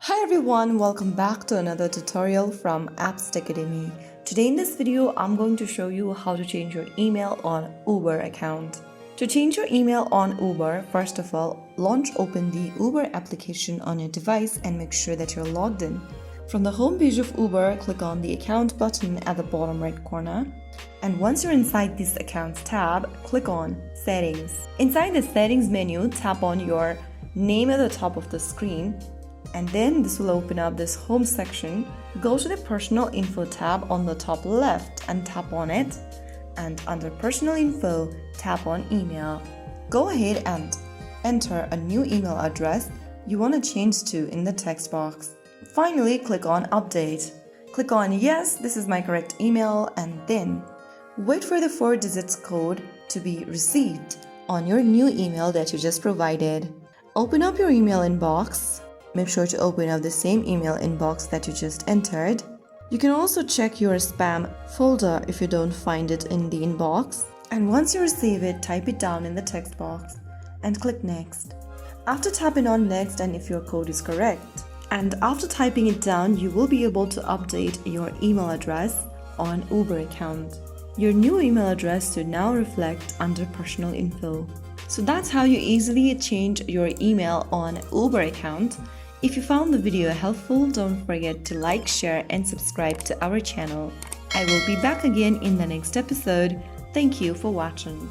Hi everyone, welcome back to another tutorial from Apps Tech Academy. Today in this video, I'm going to show you how to change your email on Uber account. To change your email on Uber, first of all, open the Uber application on your device and make sure that you're logged in. From the home page of Uber, click on the account button at the bottom right corner. And once you're inside this Accounts tab, click on Settings. Inside the Settings menu, tap on your name at the top of the screen. And then this will open up this home section. Go to the personal info tab on the top left and tap on it. And under personal info, tap on email. Go ahead and enter a new email address you want to change to in the text box. Finally, click on update. Click on yes, this is my correct email, and then wait for the 4 digits code to be received on your new email that you just provided. Open up your email inbox. Make sure to open up the same email inbox that you just entered. You can also check your spam folder if you don't find it in the inbox. And once you receive it, type it down in the text box and click next. After tapping on next, and if your code is correct, and after typing it down, you will be able to update your email address on Uber account. Your new email address should now reflect under personal info. So that's how you easily change your email on Uber account. If you found the video helpful, don't forget to like, share and subscribe to our channel. I will be back again in the next episode. Thank you for watching.